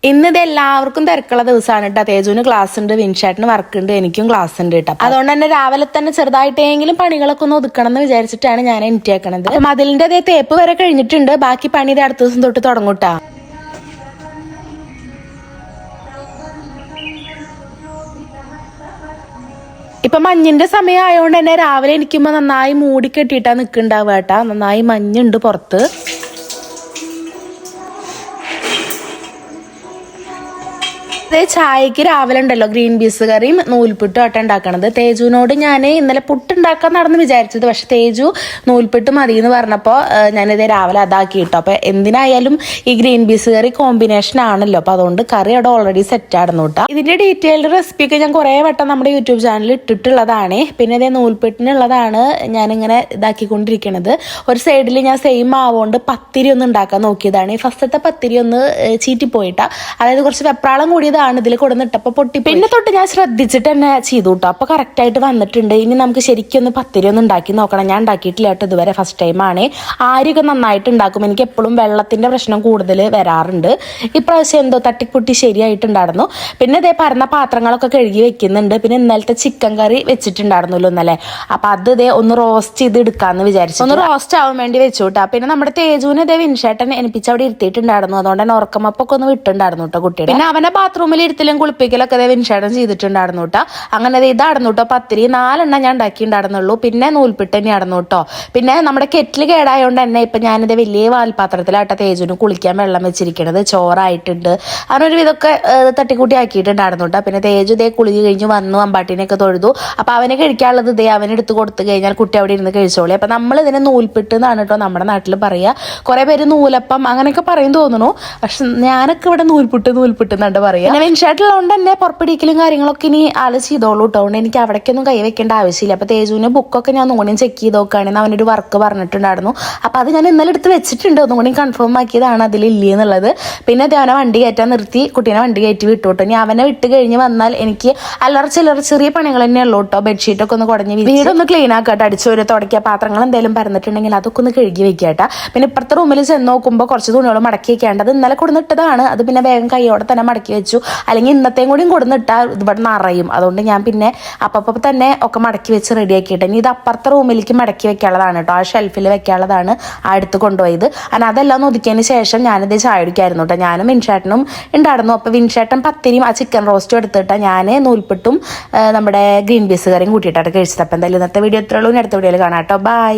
ഇന്നിത് എല്ലാവർക്കും തിരക്കുള്ള ദിവസമാണ് കേട്ടോ. തേജുവിന് ക്ലാസ് ഉണ്ട്, വിൻഷാട്ടിന് വർക്ക് ഉണ്ട്, എനിക്കും ക്ലാസ് ഉണ്ട് കേട്ടോ. അതുകൊണ്ട് തന്നെ രാവിലെ തന്നെ ചെറുതായിട്ടെങ്കിലും പണികളൊക്കെ ഒന്ന് ഒതുക്കണം എന്ന് വിചാരിച്ചിട്ടാണ് ഞാൻ എണീറ്റേക്കണത്. മതിലിന്റെ അതേ തേപ്പ് വരെ കഴിഞ്ഞിട്ടുണ്ട്, ബാക്കി പണി ഇത് അടുത്ത ദിവസം തൊട്ട് തുടങ്ങൂട്ടാ. ഇപ്പൊ മഞ്ഞിന്റെ സമയം ആയതുകൊണ്ട് തന്നെ രാവിലെ എണീക്കുമ്പോ നന്നായി മൂടി കെട്ടിയിട്ടാ നിൽക്കുന്നുണ്ടാവുക കേട്ടാ. നന്നായി മഞ്ഞുണ്ട് പുറത്ത്. ചായക്ക് രാവിലെ ഉണ്ടല്ലോ ഗ്രീൻ പീസ് കറിയും നൂൽപുട്ടും ആട്ടം ഉണ്ടാക്കണത്. തേജുവിനോട് ഞാൻ ഇന്നലെ പുട്ടുണ്ടാക്കാൻ നടന്ന് വിചാരിച്ചത്, പക്ഷെ തേജു നൂൽപുട്ട് മതി എന്ന് പറഞ്ഞപ്പോൾ ഞാനിത് രാവിലെ അതാക്കി കിട്ടും. അപ്പൊ എന്തിനായാലും ഈ ഗ്രീൻ പീസ് കറി കോമ്പിനേഷൻ ആണല്ലോ, അപ്പൊ അതുകൊണ്ട് കറി അവിടെ ഓൾറെഡി സെറ്റ് ആയിരുന്നു കേട്ടോ. ഇതിന്റെ ഡീറ്റെയിൽഡ് റെസിപ്പി ഒക്കെ ഞാൻ കുറെ വട്ടം നമ്മുടെ യൂട്യൂബ് ചാനലിൽ ഇട്ടിട്ടുള്ളതാണ്. പിന്നെ ഇതേ നൂൽപുട്ടിനുള്ളതാണ് ഞാനിങ്ങനെ ഇതാക്കിക്കൊണ്ടിരിക്കുന്നത്. ഒരു സൈഡിൽ ഞാൻ സെയിം ആവുകൊണ്ട് പത്തിരി ഒന്ന് ഉണ്ടാക്കാൻ നോക്കിയതാണ്. ഈ ഫസ്റ്റത്തെ പത്തിരി ഒന്ന് ചീറ്റിപ്പോയിട്ടാ, അതായത് കുറച്ച് വെപ്രാളം കൂടിയതാണ് ഇതിൽ കൊടുന്നിട്ടപ്പോ പൊട്ടി. പിന്നെ തൊട്ട് ഞാൻ ശ്രദ്ധിച്ചിട്ട് തന്നെ ചെയ്തു കേട്ടോ. അപ്പൊ കറക്റ്റ് ആയിട്ട് വന്നിട്ടുണ്ട്. ഇനി നമുക്ക് ശരിക്കും പത്തിരി ഒന്ന് ഉണ്ടാക്കി നോക്കണം. ഞാൻ ഉണ്ടാക്കിയിട്ടില്ല കേട്ടോ ഇതുവരെ, ഫസ്റ്റ് ടൈം ആണ്. ആര്യൊക്കെ നന്നായിട്ട് ഉണ്ടാക്കും. എനിക്ക് എപ്പോഴും വെള്ളത്തിന്റെ പ്രശ്നം കൂടുതൽ വരാറുണ്ട്. ഇപ്രാവശ്യം എന്തോ തട്ടിപ്പൊട്ടി ശരിയായിട്ടുണ്ടായിരുന്നു. പിന്നെ ഇതേ പരന്ന പാത്രങ്ങളൊക്കെ കഴുകി വെക്കുന്നുണ്ട്. പിന്നെ ഇന്നലത്തെ ചിക്കൻ കറി വെച്ചിട്ടുണ്ടായിരുന്നല്ലോ ഇന്നലെ, അപ്പൊ അത് ഇതേ ഒന്ന് റോസ്റ്റ് ചെയ്ത് എടുക്കാന്ന് വിചാരിച്ചു. ഒന്ന് റോസ്റ്റ് ആവാൻ വേണ്ടി വെച്ചു കേട്ടോ. പിന്നെ നമ്മുടെ തേജുവിന് ഇതേ വിൻഷേട്ടൻ എനിപ്പിച്ച് അവിടെ ഇരുത്തിയിട്ടുണ്ടായിരുന്നു. അതുകൊണ്ട് തന്നെ ഉറക്കമപ്പൊക്കെ ഒന്ന് വിട്ടുണ്ടായിരുന്നു കേട്ടോ കുട്ടിയുടെ. പിന്നെ അവന്റെ ബാത്റൂമിൽ ഇരുത്തലും കുളിപ്പിക്കലൊക്കെ വിൻഷേട്ടൻ ചെയ്തിട്ടുണ്ടായിരുന്നു കേട്ടോ. അങ്ങനെ ഇതായിരുന്നു കേട്ടോ പത്തിരി. 4 എണ്ണം ഞാൻ ഉണ്ടാക്കിയിട്ടുണ്ടായിരുന്നുള്ളൂ. പിന്നെ നൂൽപ്പിട്ട് തന്നെ ആയിരുന്നു കേട്ടോ. പിന്നെ നമ്മുടെ കെറ്റിൽ കേടായതുകൊണ്ട് തന്നെ ഇപ്പൊ ഞാനിത് വലിയ വാൽപാത്രത്തിലാട്ടോ തേജുവിന് കുളിക്കാൻ വെള്ളം വെച്ചിരിക്കണത്. ചോറായിട്ടുണ്ട്, അങ്ങനെ ഒരു വിധമൊക്കെ തട്ടിക്കൂട്ടി ആക്കിയിട്ടുണ്ടായിരുന്നു കേട്ടോ. പിന്നെ തേജു ഇതേ കുളിച്ച് കഴിഞ്ഞ് വന്നു, അമ്പാട്ടിനെയൊക്കെ തൊഴുതു. അപ്പൊ അവന് കഴിക്കാനുള്ളത് ഇതേ അവനെടുത്ത് കൊടുത്തു കഴിഞ്ഞാൽ കുട്ടി അവിടെ ഇരുന്ന് കഴിച്ചോളി. അപ്പൊ നമ്മൾ ഇതിനെ നൂൽപ്പിട്ട് എന്നാണ് കേട്ടോ നമ്മുടെ നാട്ടിൽ പറയുക. കുറെ പേര് നൂലപ്പം അങ്ങനെയൊക്കെ പറയും തോന്നുന്നു, പക്ഷെ ഞാനൊക്കെ ഇവിടെ നൂൽപ്പിട്ട് എന്നുണ്ട് പറയാ. പിന്നെ വിൻഷായിട്ടുള്ളതുകൊണ്ട് തന്നെ പുറപ്പിടിക്കലും കാര്യങ്ങളൊക്കെ ഇനി ആള് ചെയ്തോളൂ കേട്ടോ. അതുകൊണ്ട് എനിക്ക് അവിടേക്കൊന്നും കൈ വെക്കേണ്ട ആവശ്യമില്ല. അപ്പൊ തേജുവിന്റെ ബുക്കൊക്കെ ഞാൻ ഒന്നുകൂടി ചെക്ക് ചെയ്ത് നോക്കുകയാണെങ്കിൽ അവനൊരു വർക്ക് പറഞ്ഞിട്ടുണ്ടായിരുന്നു. അപ്പൊ അത് ഞാൻ ഇന്നലെ എടുത്ത് വെച്ചിട്ടുണ്ട്, ഒന്നുകൂടി കൺഫേം ആക്കിയതാണ് അതിലില്ലേ എന്നുള്ളത്. പിന്നെ അവനെ വണ്ടി കയറ്റാൻ നിർത്തി, കുട്ടീനെ വണ്ടി കയറ്റി വിട്ടു കേട്ടോ. ഇനി അവനെ വിട്ട് കഴിഞ്ഞ് വന്നാൽ എനിക്ക് അല്ലറ ചില്ലറ ചെറിയ പണികൾ തന്നെ ഉള്ളൂ കേട്ടോ. ബെഡ്ഷീറ്റൊക്കെ ഒന്ന് കുടഞ്ഞ് വീടൊന്ന് ക്ലീൻ ആക്കട്ടെ, അടിച്ചോര് തുടക്കുക, പാത്രങ്ങൾ എന്തെങ്കിലും പരന്നിട്ടുണ്ടെങ്കിൽ അതൊക്കെ ഒന്ന് കഴുകി വെക്കാട്ടാ. പിന്നെ ഇപ്പുറത്തെ റൂമിൽ ചെന്ന് നോക്കുമ്പോൾ കുറച്ച് തുണികൾ മടക്കി വെക്കേണ്ടത് ഇന്നലെ കൊടുന്നിട്ടതാണ്. അത് പിന്നെ വേഗം കൈയോടെ തന്നെ മടക്കി വെച്ചു, അല്ലെങ്കിൽ ഇന്നത്തെയും കൂടിയും കൊടുന്നിട്ടാൽ ഇവിടെ നിറയും. അതുകൊണ്ട് ഞാൻ പിന്നെ അപ്പം തന്നെ ഒക്കെ മടക്കി വെച്ച് റെഡി ആക്കിയിട്ട് ഇനി ഇത് അപ്പുറത്തെ റൂമിലേക്ക് മടക്കി വെക്കാനുള്ളതാണ് കേട്ടോ. ആ ഷെൽഫിൽ വെക്കാനുള്ളതാണ് അടുത്ത് കൊണ്ടുപോയത്. അങ്ങനെ അതെല്ലാം ഒന്ന് ഒതുക്കിയതിന് ശേഷം ഞാനിത് ചായ കുടിക്കായിരുന്നു കേട്ടോ. ഞാനും വിൻഷേട്ടനും ഉണ്ടായിരുന്നു. അപ്പോൾ വിൻഷേട്ടൻ പത്തിരിയും ആ ചിക്കൻ റോസ്റ്റും എടുത്തിട്ട് ഞാൻ നൂൽപ്പിട്ടും നമ്മുടെ ഗ്രീൻ പീസ് കറിയും കൂട്ടിയിട്ടാണ് കഴിച്ചത്. അപ്പം എന്തായാലും ഇന്നത്തെ വീഡിയോ ഇത്രയുള്ളൂ. അടുത്ത വീഡിയോയിൽ കാണാം കേട്ടോ. ബൈ.